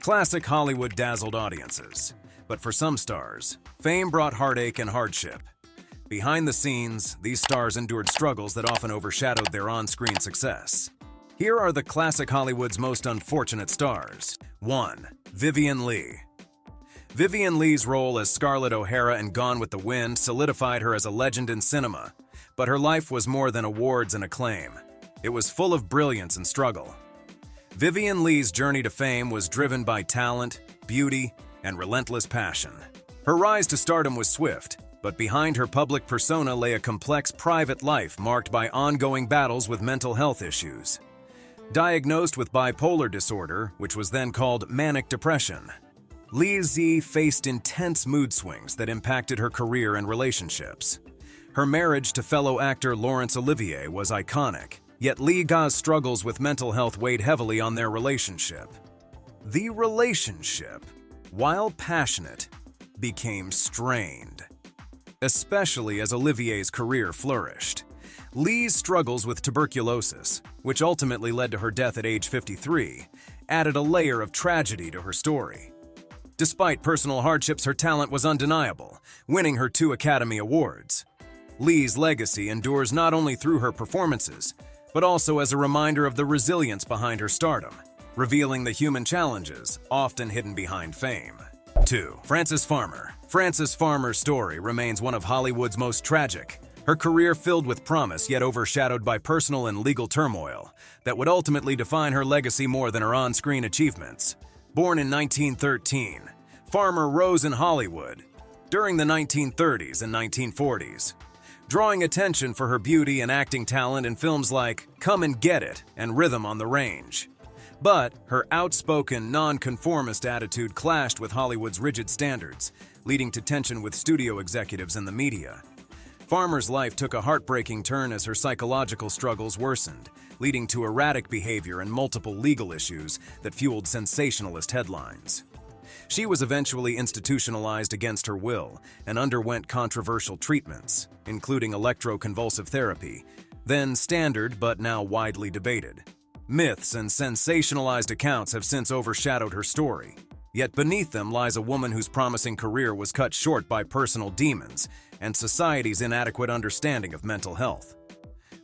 Classic Hollywood dazzled audiences. But for some stars, fame brought heartache and hardship. Behind the scenes, these stars endured struggles that often overshadowed their on-screen success. Here are the classic Hollywood's most unfortunate stars. 1. Vivien Leigh. Vivien Leigh's role as Scarlett O'Hara in Gone with the Wind solidified her as a legend in cinema, but her life was more than awards and acclaim. It was full of brilliance and struggle. Vivien Leigh's journey to fame was driven by talent, beauty, and relentless passion. Her rise to stardom was swift, but behind her public persona lay a complex private life marked by ongoing battles with mental health issues. Diagnosed with bipolar disorder, which was then called manic depression, Leigh faced intense mood swings that impacted her career and relationships. Her marriage to fellow actor Laurence Olivier was iconic, yet Leigh's struggles with mental health weighed heavily on their relationship. The relationship, while passionate, became strained, especially as Olivier's career flourished. Leigh's struggles with tuberculosis, which ultimately led to her death at age 53, added a layer of tragedy to her story. Despite personal hardships, her talent was undeniable, winning her 2 Academy Awards. Leigh's legacy endures not only through her performances, but also as a reminder of the resilience behind her stardom, revealing the human challenges often hidden behind fame. 2. Frances Farmer. Frances Farmer's story remains one of Hollywood's most tragic. Her career filled with promise, yet overshadowed by personal and legal turmoil that would ultimately define her legacy more than her on-screen achievements. Born in 1913, Farmer rose in Hollywood during the 1930s and 1940s, drawing attention for her beauty and acting talent in films like Come and Get It and Rhythm on the Range. But her outspoken, nonconformist attitude clashed with Hollywood's rigid standards, leading to tension with studio executives and the media. Farmer's life took a heartbreaking turn as her psychological struggles worsened, leading to erratic behavior and multiple legal issues that fueled sensationalist headlines. She was eventually institutionalized against her will and underwent controversial treatments, including electroconvulsive therapy, then standard but now widely debated. Myths and sensationalized accounts have since overshadowed her story, yet beneath them lies a woman whose promising career was cut short by personal demons and society's inadequate understanding of mental health.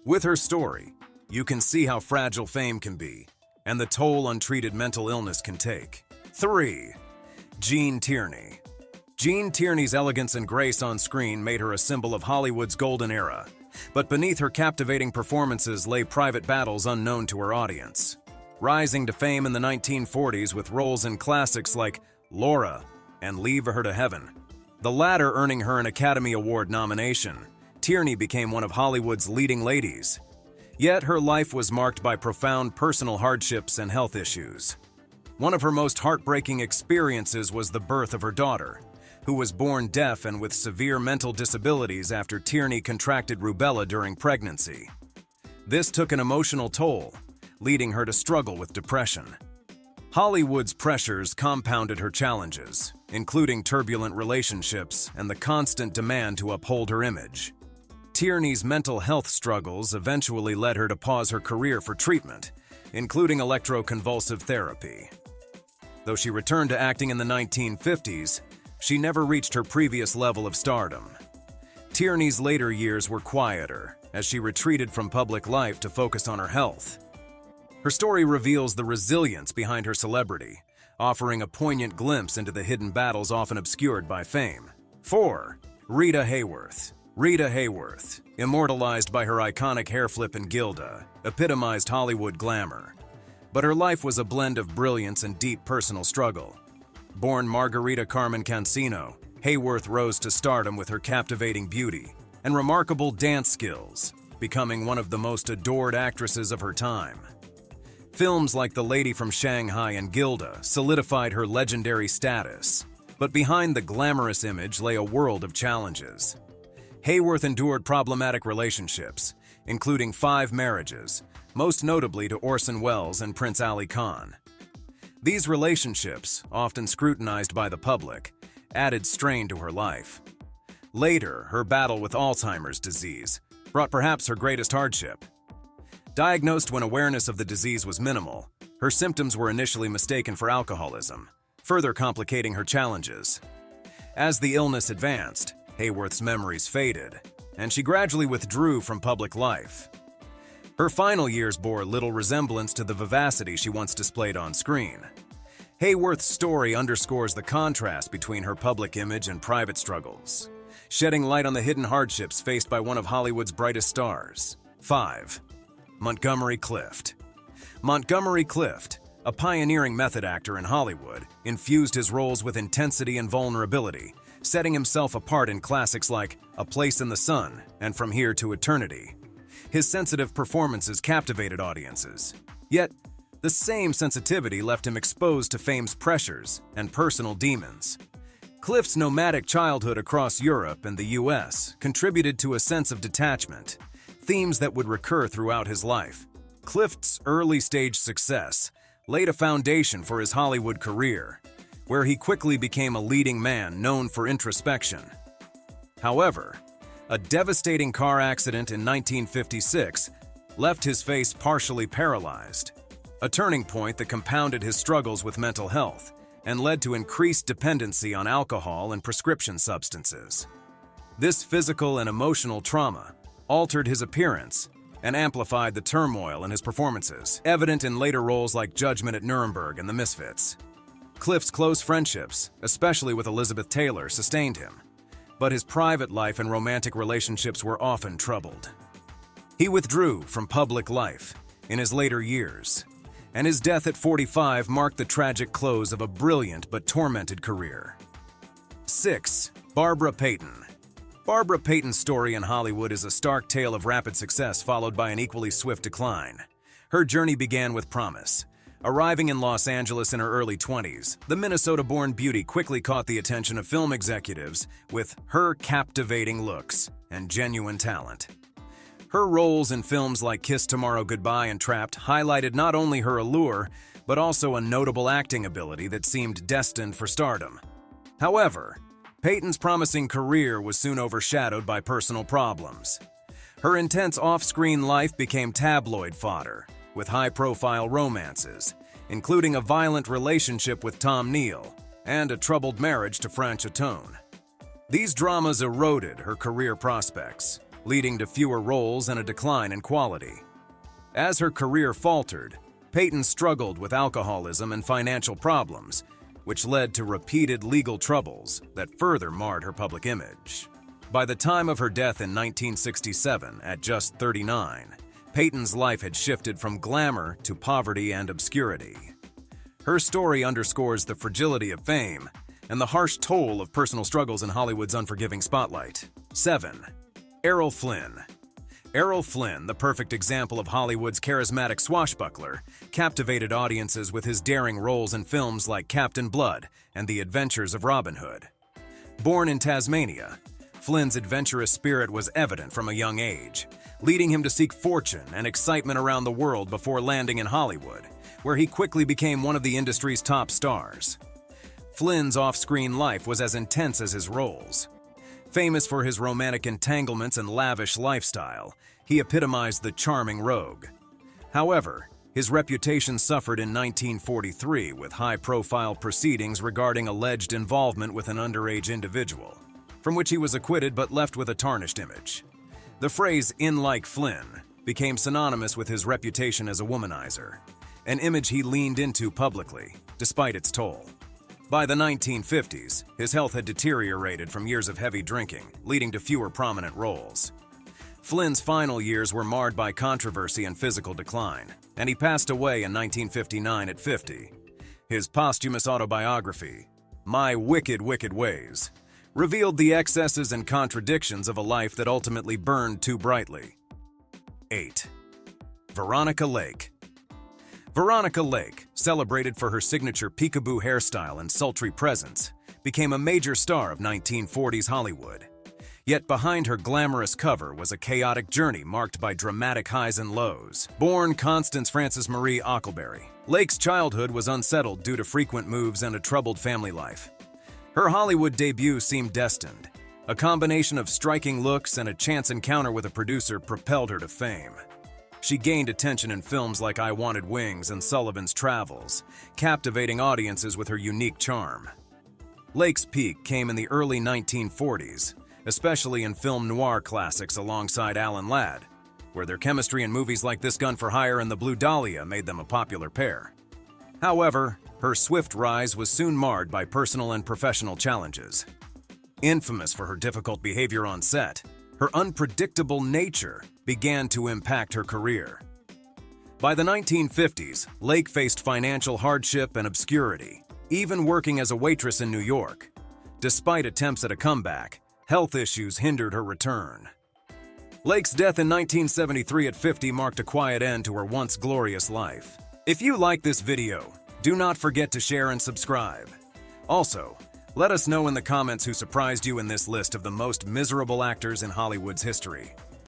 With her story, you can see how fragile fame can be and the toll untreated mental illness can take. 3. Gene Tierney. Gene Tierney's elegance and grace on screen made her a symbol of Hollywood's golden era, but beneath her captivating performances lay private battles unknown to her audience. Rising to fame in the 1940s with roles in classics like Laura and Leave Her to Heaven, the latter earning her an Academy Award nomination, Tierney became one of Hollywood's leading ladies. Yet her life was marked by profound personal hardships and health issues. One of her most heartbreaking experiences was the birth of her daughter, who was born deaf and with severe mental disabilities after Tierney contracted rubella during pregnancy. This took an emotional toll, leading her to struggle with depression. Hollywood's pressures compounded her challenges, including turbulent relationships and the constant demand to uphold her image. Tierney's mental health struggles eventually led her to pause her career for treatment, including electroconvulsive therapy. Though she returned to acting in the 1950s, she never reached her previous level of stardom. Tierney's later years were quieter, as she retreated from public life to focus on her health. Her story reveals the resilience behind her celebrity, offering a poignant glimpse into the hidden battles often obscured by fame. 4. Rita Hayworth. Rita Hayworth, immortalized by her iconic hair flip in Gilda, epitomized Hollywood glamour. But her life was a blend of brilliance and deep personal struggle. Born Margarita Carmen Cancino, Hayworth rose to stardom with her captivating beauty and remarkable dance skills, becoming one of the most adored actresses of her time. Films like The Lady from Shanghai and Gilda solidified her legendary status, but behind the glamorous image lay a world of challenges. Hayworth endured problematic relationships, including 5 marriages, most notably to Orson Welles and Prince Ali Khan. These relationships, often scrutinized by the public, added strain to her life. Later, her battle with Alzheimer's disease brought perhaps her greatest hardship. Diagnosed when awareness of the disease was minimal, Her symptoms were initially mistaken for alcoholism, further complicating her challenges. As the illness advanced, Hayworth's memories faded, and she gradually withdrew from public life. Her final years bore little resemblance to the vivacity she once displayed on screen. Hayworth's story underscores the contrast between her public image and private struggles, shedding light on the hidden hardships faced by one of Hollywood's brightest stars. 5. Montgomery Clift. Montgomery Clift, a pioneering method actor in Hollywood, infused his roles with intensity and vulnerability, setting himself apart in classics like A Place in the Sun and From Here to Eternity. His sensitive performances captivated audiences, yet the same sensitivity left him exposed to fame's pressures and personal demons. Clift's nomadic childhood across Europe and the US contributed to a sense of detachment, themes that would recur throughout his life. Clift's early-stage success laid a foundation for his Hollywood career, where he quickly became a leading man known for introspection. However, a devastating car accident in 1956 left his face partially paralyzed, a turning point that compounded his struggles with mental health and led to increased dependency on alcohol and prescription substances. This physical and emotional trauma altered his appearance and amplified the turmoil in his performances, evident in later roles like Judgment at Nuremberg and The Misfits. Clift's close friendships, especially with Elizabeth Taylor, sustained him, but his private life and romantic relationships were often troubled. He withdrew from public life in his later years, and his death at 45 marked the tragic close of a brilliant but tormented career. 6. Barbara Payton. Barbara Payton's story in Hollywood is a stark tale of rapid success followed by an equally swift decline. Her journey began with promise. Arriving in Los Angeles in her early 20s, the Minnesota-born beauty quickly caught the attention of film executives with her captivating looks and genuine talent. Her roles in films like Kiss Tomorrow Goodbye and Trapped highlighted not only her allure, but also a notable acting ability that seemed destined for stardom. However, Payton's promising career was soon overshadowed by personal problems. Her intense off-screen life became tabloid fodder, with high-profile romances, including a violent relationship with Tom Neal and a troubled marriage to Frances Tone. These dramas eroded her career prospects, leading to fewer roles and a decline in quality. As her career faltered, Payton struggled with alcoholism and financial problems, which led to repeated legal troubles that further marred her public image. By the time of her death in 1967, at just 39, Payton's life had shifted from glamour to poverty and obscurity. Her story underscores the fragility of fame and the harsh toll of personal struggles in Hollywood's unforgiving spotlight. 7. Errol Flynn. Errol Flynn, the perfect example of Hollywood's charismatic swashbuckler, captivated audiences with his daring roles in films like Captain Blood and The Adventures of Robin Hood. Born in Tasmania, Flynn's adventurous spirit was evident from a young age, leading him to seek fortune and excitement around the world before landing in Hollywood, where he quickly became one of the industry's top stars. Flynn's off-screen life was as intense as his roles. Famous for his romantic entanglements and lavish lifestyle, he epitomized the charming rogue. However, his reputation suffered in 1943 with high-profile proceedings regarding alleged involvement with an underage individual, from which he was acquitted but left with a tarnished image. The phrase "in like Flynn" became synonymous with his reputation as a womanizer, an image he leaned into publicly, despite its toll. By the 1950s, his health had deteriorated from years of heavy drinking, leading to fewer prominent roles. Flynn's final years were marred by controversy and physical decline, and he passed away in 1959 at 50. His posthumous autobiography, My Wicked, Wicked Ways, revealed the excesses and contradictions of a life that ultimately burned too brightly. 8. Veronica Lake. Veronica Lake, celebrated for her signature peekaboo hairstyle and sultry presence, became a major star of 1940s Hollywood. Yet behind her glamorous cover was a chaotic journey marked by dramatic highs and lows. Born Constance Frances Marie Ockelberry, Lake's childhood was unsettled due to frequent moves and a troubled family life. Her Hollywood debut seemed destined. A combination of striking looks and a chance encounter with a producer propelled her to fame. She gained attention in films like I Wanted Wings and Sullivan's Travels, captivating audiences with her unique charm. Lake's peak came in the early 1940s, especially in film noir classics alongside Alan Ladd, where their chemistry in movies like This Gun for Hire and The Blue Dahlia made them a popular pair. However, her swift rise was soon marred by personal and professional challenges. Infamous for her difficult behavior on set, her unpredictable nature began to impact her career. By the 1950s, Lake faced financial hardship and obscurity, even working as a waitress in New York. Despite attempts at a comeback, health issues hindered her return. Lake's death in 1973 at 50 marked a quiet end to her once glorious life. If you like this video, do not forget to share and subscribe. Also, let us know in the comments who surprised you in this list of the most miserable actors in Hollywood's history.